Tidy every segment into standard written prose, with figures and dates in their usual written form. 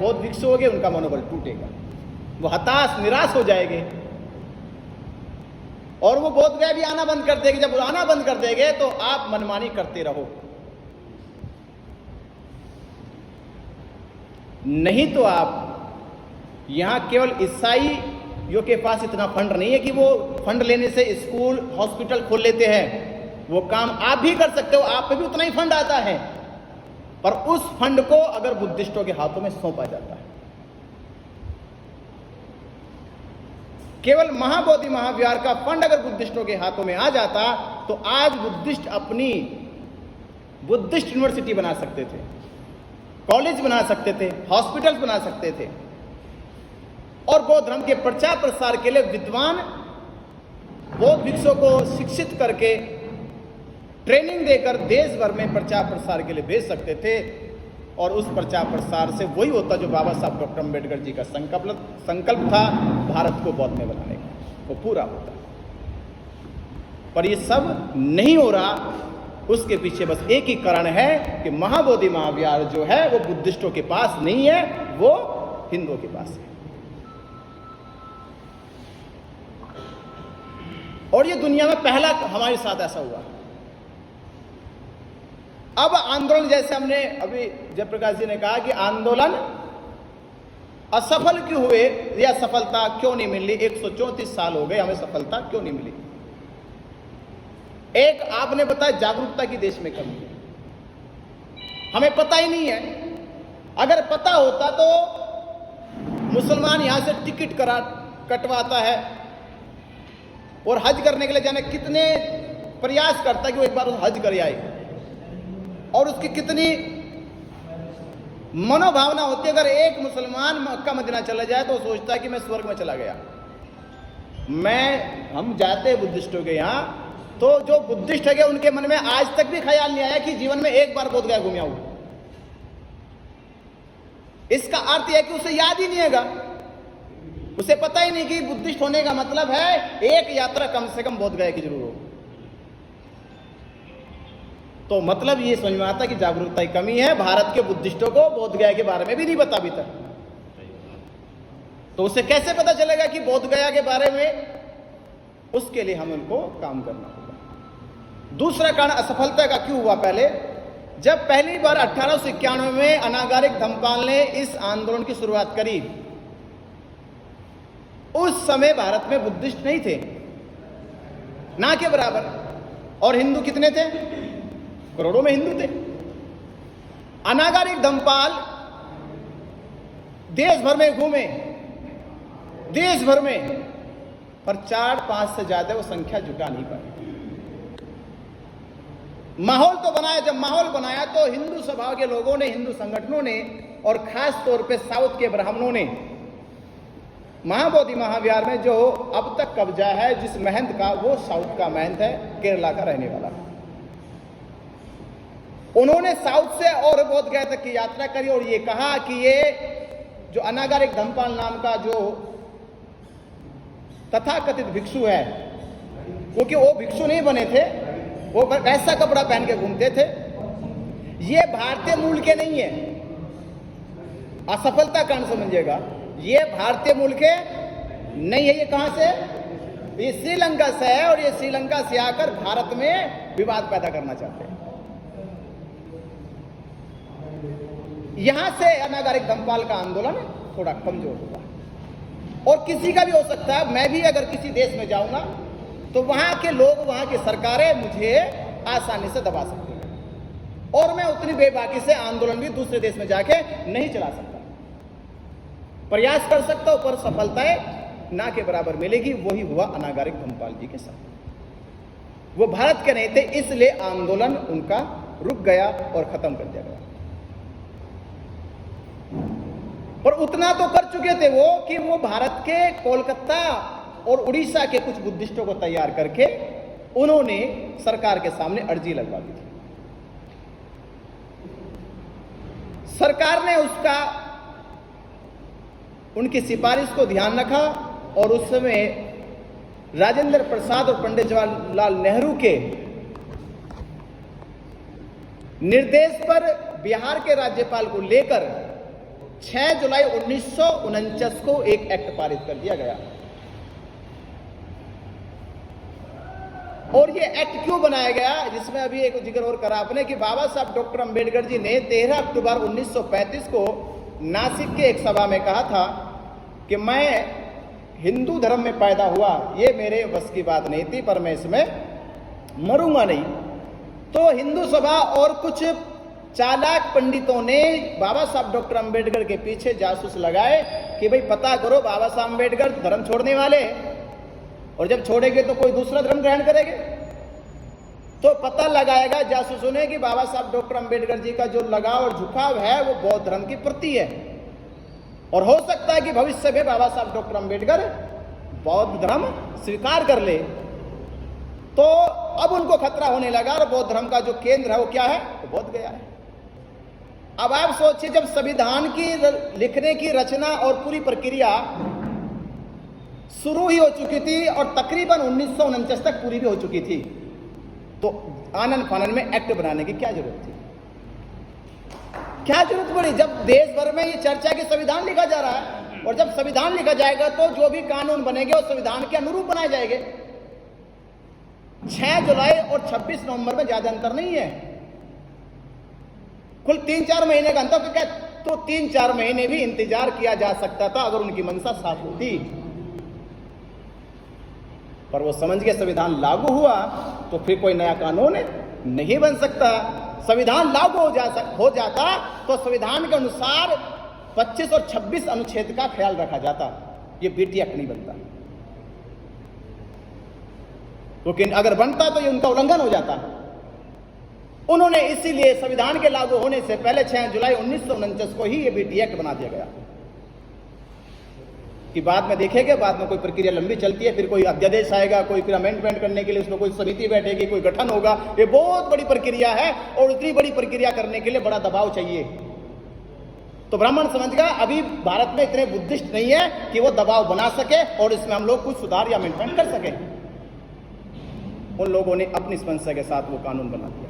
बौद्ध भिक्षु हो गए, उनका मनोबल टूटेगा, वो हताश निराश हो जाएंगे और वो बोध गया भी आना बंद कर देंगे। जब वो आना बंद कर देंगे तो आप मनमानी करते रहो, नहीं तो आप यहां केवल ईसाइयों के पास इतना फंड नहीं है कि वो फंड लेने से स्कूल हॉस्पिटल खोल लेते हैं। वो काम आप भी कर सकते हो, आप पे भी उतना ही फंड आता है, पर उस फंड को अगर बुद्धिस्टों के हाथों में सौंपा जाता है। केवल महाबोधि महाविहार का फंड अगर बुद्धिस्टों के हाथों में आ जाता तो आज बुद्धिस्ट अपनी बुद्धिस्ट यूनिवर्सिटी बना सकते थे, कॉलेज बना सकते थे, हॉस्पिटल बना सकते थे और बौद्ध धर्म के प्रचार प्रसार के लिए विद्वान बौद्ध भिक्षुओं को शिक्षित करके ट्रेनिंग देकर देश भर में प्रचार प्रसार के लिए भेज सकते थे। और उस प्रचार प्रसार से वही होता जो बाबा साहब डॉक्टर अम्बेडकर जी का संकल्प था भारत को बौद्ध में बनाने का, वो पूरा होता। पर ये सब नहीं हो रहा, उसके पीछे बस एक ही कारण है कि महाबोधि महाविहार जो है वो बुद्धिस्टों के पास नहीं है, वो हिंदुओं के पास है। और ये दुनिया में पहला हमारे साथ ऐसा हुआ। अब आंदोलन, जैसे हमने अभी जयप्रकाश जी ने कहा कि आंदोलन असफल क्यों हुए या सफलता क्यों नहीं मिली, 134 साल हो गए, हमें सफलता क्यों नहीं मिली। एक आपने बताया जागरूकता की देश में कमी है, हमें पता ही नहीं है। अगर पता होता तो मुसलमान यहां से टिकट कटवाता है और हज करने के लिए जाने कितने प्रयास करता है कि वो एक बार हज कर आए, और उसकी कितनी मनोभावना होती है। अगर एक मुसलमान मक्का मदीना चला जाए तो सोचता है कि मैं स्वर्ग में चला गया। हम जाते हैं बुद्धिस्टों के यहाँ, तो जो बुद्धिस्ट है उनके मन में आज तक भी ख्याल नहीं आया कि जीवन में एक बार बोध गया घूम आऊं। इसका अर्थ यह कि उसे याद ही नहीं है, उसे पता ही नहीं कि बुद्धिस्ट होने का मतलब है एक यात्रा कम से कम बोध गया की जरूर हो। तो मतलब ये समझ में आता कि जागरूकता की कमी है। भारत के बुद्धिस्टों को बोध गया के बारे में भी नहीं पता अभी तक, तो उसे कैसे पता चलेगा कि बोध गया के बारे में। उसके लिए हम उनको काम करना होगा। दूसरा कारण असफलता का क्यों हुआ, पहले जब पहली बार 1891 में अनागारिक धम्मपाल ने इस आंदोलन की शुरुआत करी, उस समय भारत में बुद्धिस्ट नहीं थे, ना के बराबर, और हिंदू कितने थे, करोड़ों में हिंदू थे। अनागारिक धम्मपाल देश भर में घूमे, देश भर में, पर 4-5 से ज्यादा वो संख्या जुटा नहीं पाई। माहौल तो बनाया, जब माहौल बनाया तो हिंदू स्वभाव के लोगों ने, हिंदू संगठनों ने, और खास तौर पे साउथ के ब्राह्मणों ने महाबोधि महाविहार में जो अब तक कब्जा है जिस महंत का, वो साउथ का महंत है, केरला का रहने वाला। उन्होंने साउथ से और बोध गया तक की यात्रा करी और ये कहा कि ये जो अनागारिक धम्मपाल नाम का जो तथाकथित भिक्षु है, क्योंकि वो भिक्षु नहीं बने थे, वो ऐसा कपड़ा पहन के घूमते थे, ये भारतीय मूल के नहीं है। असफलता कारण समझिएगा, ये भारतीय मूल के नहीं है। ये कहां से, ये श्रीलंका से है, और ये श्रीलंका से आकर भारत में विवाद पैदा करना चाहते हैं। यहां से अनागारिक धम्मपाल का आंदोलन थोड़ा कमजोर हुआ। और किसी का भी हो सकता है, मैं भी अगर किसी देश में जाऊंगा तो वहां के लोग, वहां की सरकारें मुझे आसानी से दबा सकती हैं, और मैं उतनी बेबाकी से आंदोलन भी दूसरे देश में जाके नहीं चला सकता। प्रयास कर सकता हूं, पर सफलताएं ना के बराबर मिलेगी। वही हुआ अनागारिक धम्मपाल जी के साथ। वो भारत के नहीं थे, इसलिए आंदोलन उनका रुक गया और खत्म कर दिया गया। पर उतना तो कर चुके थे वो कि वो भारत के कोलकाता और उड़ीसा के कुछ बुद्धिस्टों को तैयार करके उन्होंने सरकार के सामने अर्जी लगवा दी थी। सरकार ने उनकी सिफारिश को ध्यान रखा, और उस समय राजेंद्र प्रसाद और पंडित जवाहरलाल नेहरू के निर्देश पर बिहार के राज्यपाल को लेकर 6 जुलाई 1949 को एक एक्ट पारित कर दिया गया। और ये एक्ट क्यों बनाया गया, जिसमें अभी एक जिक्र और करा आपने कि बाबा साहब डॉक्टर अंबेडकर जी ने 13 अक्टूबर 1935 को नासिक के एक सभा में कहा था कि मैं हिंदू धर्म में पैदा हुआ, ये मेरे बस की बात नहीं थी, पर मैं इसमें मरूंगा नहीं। तो हिंदू सभा और कुछ चालाक पंडितों ने बाबा साहब डॉक्टर अंबेडकर के पीछे जासूस लगाए कि भाई पता करो बाबा साहब अंबेडकर धर्म छोड़ने वाले, और जब छोड़ेंगे तो कोई दूसरा धर्म ग्रहण करेंगे। तो पता लगाएगा जासूसों ने कि बाबा साहब डॉक्टर अंबेडकर जी का जो लगाव और झुकाव है वो बौद्ध धर्म के प्रति है, और हो सकता है कि भविष्य में बाबा साहब डॉक्टर अंबेडकर बौद्ध धर्म स्वीकार कर ले। तो अब उनको खतरा होने लगा, और बौद्ध धर्म का जो केंद्र है वो क्या है, तो बौद्ध गया है। अब आप सोचिए, जब संविधान की लिखने की रचना और पूरी प्रक्रिया शुरू ही हो चुकी थी और तकरीबन 1949 तक पूरी भी हो चुकी थी, तो आनन फानन में एक्ट बनाने की क्या जरूरत थी, क्या जरूरत पड़ी? जब देश भर में ये चर्चा कि संविधान लिखा जा रहा है, और जब संविधान लिखा जाएगा तो जो भी कानून बनेंगे वो संविधान के अनुरूप बनाए जाएंगे। 6 जुलाई और 26 नवंबर में ज्यादा अंतर नहीं है, कुल 3-4 महीने का अंतर। तो 3-4 महीने भी इंतजार किया जा सकता था अगर उनकी मंशा साफ होती, पर वो समझ के संविधान लागू हुआ तो फिर कोई नया कानून नहीं बन सकता। संविधान लागू हो जाता तो संविधान के अनुसार 25 और 26 अनुच्छेद का ख्याल रखा जाता, ये बीटी एक्ट नहीं बनता। क्योंकि अगर बनता तो ये उनका उल्लंघन हो जाता। उन्होंने इसीलिए संविधान के लागू होने से पहले 6 जुलाई 1949 को ही ये बीटी एक्ट बना दिया गया, कि बाद में देखेंगे, बाद में कोई प्रक्रिया लंबी चलती है, फिर कोई अध्यादेश आएगा, कोई फिर अमेंडमेंट करने के लिए उसमें कोई समिति बैठेगी, कोई गठन होगा। ये बहुत बड़ी प्रक्रिया है, और इतनी बड़ी प्रक्रिया करने के लिए बड़ा दबाव चाहिए। तो ब्राह्मण समझ गया अभी भारत में इतने बुद्धिस्ट नहीं है कि वो दबाव बना सके और इसमें हम लोग कुछ सुधार या अमेंडमेंट कर सके। उन लोगों ने अपनी समस्या के साथ वो कानून बना दिया।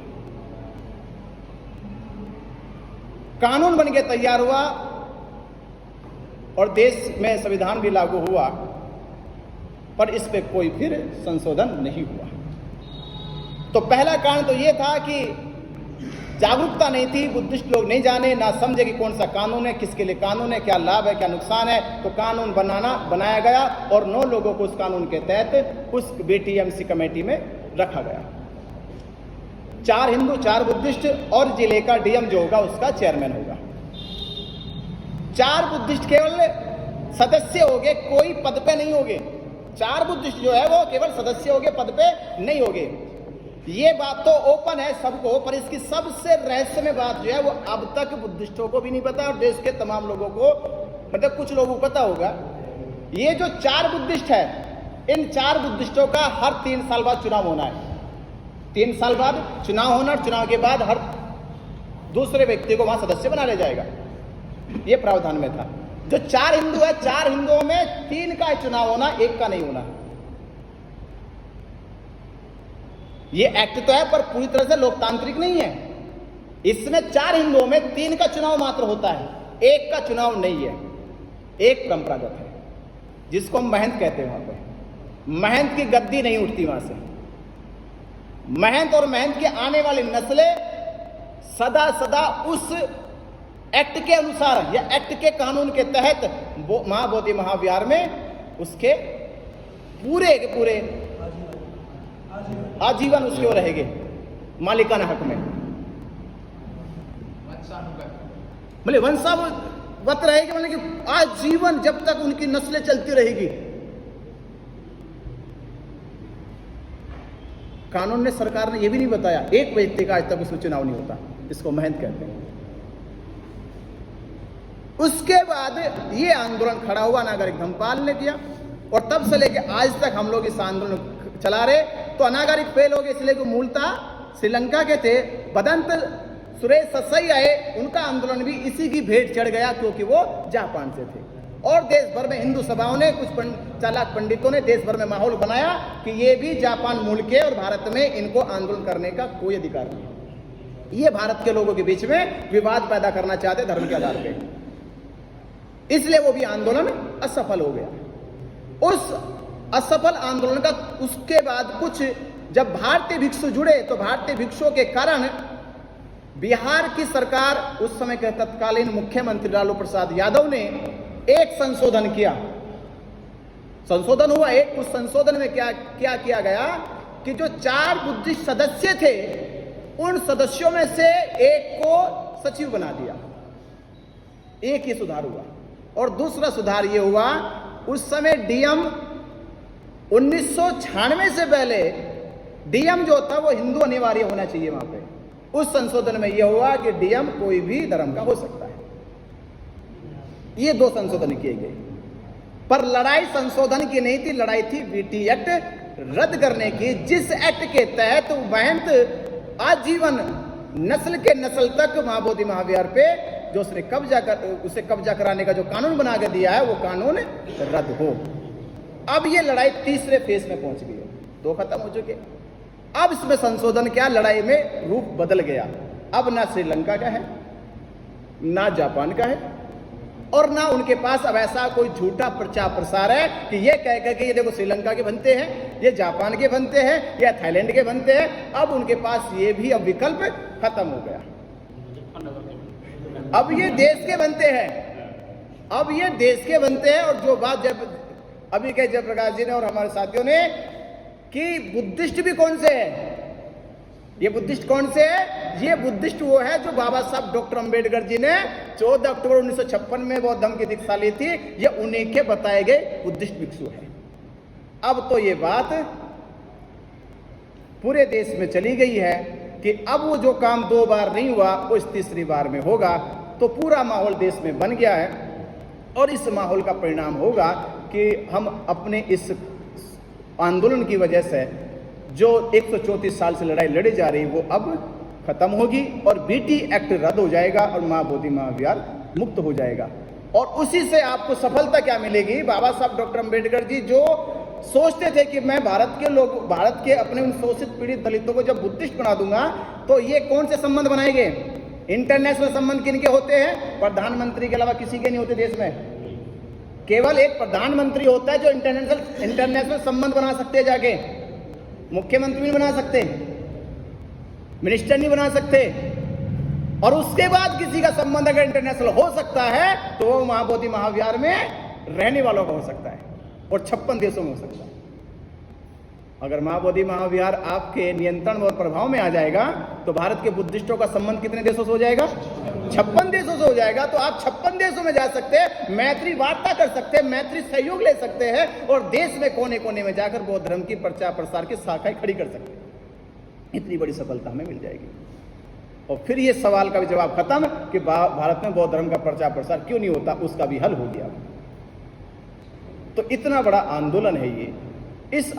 कानून बन के तैयार हुआ और देश में संविधान भी लागू हुआ, पर इस पे कोई फिर संशोधन नहीं हुआ। तो पहला कारण तो ये था कि जागरूकता नहीं थी, बुद्धिस्ट लोग नहीं जाने, ना समझे कि कौन सा कानून है, किसके लिए कानून है, क्या लाभ है, क्या नुकसान है। तो कानून बनाया गया और 9 लोगों को उस कानून के तहत उस बीटीएमसी कमेटी में रखा गया। 4 हिंदू, 4 बुद्धिस्ट, और जिले का डीएम जो होगा उसका चेयरमैन होगा। 4 बुद्धिस्ट केवल सदस्य होंगे, कोई पद पे नहीं होंगे। 4 बुद्धिस्ट जो है वो केवल सदस्य होंगे, पद पे नहीं होंगे। ये बात तो ओपन है सबको, पर इसकी सबसे रहस्यमय बात जो है वो अब तक बुद्धिस्टों को भी नहीं पता, और देश के तमाम लोगों को, मतलब कुछ लोगों को पता होगा। ये जो 4 बुद्धिस्ट है, इन 4 बुद्धिस्टों का हर 3 साल बाद चुनाव होना है। 3 साल बाद चुनाव होना, और चुनाव के बाद हर दूसरे व्यक्ति को वहां सदस्य बना लिया जाएगा। ये प्रावधान में था। जो 4 हिंदू है, 4 हिंदुओं में 3 का चुनाव होना, 1 का नहीं होना। ये एक्ट तो है पर पूरी तरह से लोकतांत्रिक नहीं है। इसमें 4 हिंदुओं में 3 का चुनाव मात्र होता है, 1 का चुनाव नहीं है। एक परंपरागत है जिसको हम महंत कहते हैं। वहां पर महंत की गद्दी नहीं उठती वहां से। महंत और महंत के आने वाली नस्लें सदा सदा उस एक्ट के अनुसार या एक्ट के कानून के तहत महाबोधि महाविहार में उसके पूरे के पूरे आजीवन उसके वो रहेंगे, मालिकाना हक में, मतलब वंशावत रहेगी, मतलब कि आजीवन जब तक उनकी नस्लें चलती रहेगी। कानून ने, सरकार ने यह भी नहीं बताया एक व्यक्ति का आज तक उसमें चुनाव नहीं होता, इसको महंत कहते हैं। उसके बाद ये आंदोलन खड़ा हुआ नागरिक धर्मपाल ने किया, और तब से लेके आज तक हम लोग इस आंदोलन चला रहे। तो अनागरिक फेल हो गए, इसलिए कि मूलतः श्रीलंका के थे। बदंत सुरेश ससई आए, उनका आंदोलन भी इसी की भेंट चढ़ गया, क्योंकि वो जापान से थे। और देश भर में हिंदू सभाओं ने, कुछ चालाक पंडितों ने देश भर में माहौल बनाया कि ये भी जापान मूल के, और भारत में इनको आंदोलन करने का कोई अधिकार नहीं। ये भारत के लोगों के बीच में विवाद पैदा करना चाहते धर्म के आधार पे। इसलिए वो भी आंदोलन असफल हो गया। उस असफल आंदोलन का उसके बाद कुछ जब भारतीय भिक्षु जुड़े तो भारतीय भिक्षुओं के कारण बिहार की सरकार, उस समय के तत्कालीन मुख्यमंत्री लालू प्रसाद यादव ने एक संशोधन किया। संशोधन हुआ एक, उस संशोधन में क्या किया गया कि जो 4 बुद्धिस्ट सदस्य थे उन सदस्यों में से एक को सचिव बना दिया। एक ही सुधार हुआ। और दूसरा सुधार यह हुआ, उस समय डीएम 1996 से पहले डीएम जो था वो हिंदू अनिवार्य होना चाहिए वहां पे। उस संशोधन में यह हुआ कि डीएम कोई भी धर्म का हो सकता है। ये 2 संशोधन किए गए। पर लड़ाई संशोधन की नहीं थी, लड़ाई थी बीटी एक्ट रद्द करने की, जिस एक्ट के तहत महंत आजीवन नस्ल के नस्ल तक महाबोधि महाविहार पे जो उसने उसे कब्जा कराने का जो कानून बना के दिया है वो कानून रद्द हो। अब ये लड़ाई तीसरे फेज में पहुंच गई है। 2 खत्म हो चुके। अब इसमें संशोधन क्या, लड़ाई में रूप बदल गया। अब ना श्रीलंका का है, ना जापान का है, और ना उनके पास अब ऐसा कोई झूठा प्रचार प्रसार है कि ये कह के ये देखो श्रीलंका के बनते हैं, ये जापान के बनते हैं, या थाईलैंड के बनते हैं। अब उनके पास ये भी अब विकल्प खत्म हो गया। अब ये देश के बनते हैं, अब ये देश के बनते हैं। और जो बात जब अभी कहे जयप्रकाश जी ने और हमारे साथियों ने कि बुद्धिस्ट भी कौन से है, ये बुद्धिस्ट कौन से है, ये बुद्धिस्ट वो है जो बाबा साहब डॉक्टर अंबेडकर जी ने 14 अक्टूबर 1956 में बौद्ध धर्म की दीक्षा ली थी, ये उन्हीं के बताए गए बुद्धिस्ट भिक्षु है। अब तो ये बात पूरे देश में चली गई है कि अब वो जो काम 2 बार नहीं हुआ वो इस तीसरी बार में होगा। तो पूरा माहौल देश में बन गया है और इस माहौल का परिणाम होगा कि हम अपने इस आंदोलन की वजह से जो 134 साल से लड़ाई लड़ी जा रही वो अब खत्म होगी और बीटी एक्ट रद्द हो जाएगा और महाबोधि महाविहार मुक्त हो जाएगा। और उसी से आपको सफलता क्या मिलेगी, बाबा साहब डॉक्टर अंबेडकर जी जो सोचते थे कि मैं भारत के अपने उन शोषित पीड़ित दलितों को जब बुद्धिस्ट बना दूंगा तो ये कौन से संबंध बनाएंगे, इंटरनेशनल संबंध किनके होते हैं, प्रधानमंत्री के अलावा किसी के नहीं होते देश में। केवल एक प्रधानमंत्री होता है जो इंटरनेशनल संबंध बना सकते हैं, जाके मुख्यमंत्री नहीं बना सकते, मिनिस्टर नहीं बना सकते। और उसके बाद किसी का संबंध अगर इंटरनेशनल हो सकता है तो वो महाबोधि महाविहार में रहने वालों का हो सकता है और 56 देशों में हो सकता है। अगर महाबोधि महाविहार आपके नियंत्रण और प्रभाव में आ जाएगा तो भारत के बुद्धिस्टों का संबंध कितने देशों से हो जाएगा, 56 देशों से हो जाएगा। तो आप 56 देशों में जा सकते हैं, मैत्री वार्ता कर सकते हैं, मैत्री सहयोग ले सकते हैं और देश में कोने कोने में जाकर बौद्ध धर्म की प्रचार प्रसार की शाखाएं खड़ी कर सकते हैं। इतनी बड़ी सफलता हमें मिल जाएगी। और फिर ये सवाल का भी जवाब खत्म कि भारत में बौद्ध धर्म का प्रचार प्रसार क्यों नहीं होता, उसका भी हल हो गया। तो इतना बड़ा आंदोलन है ये। इस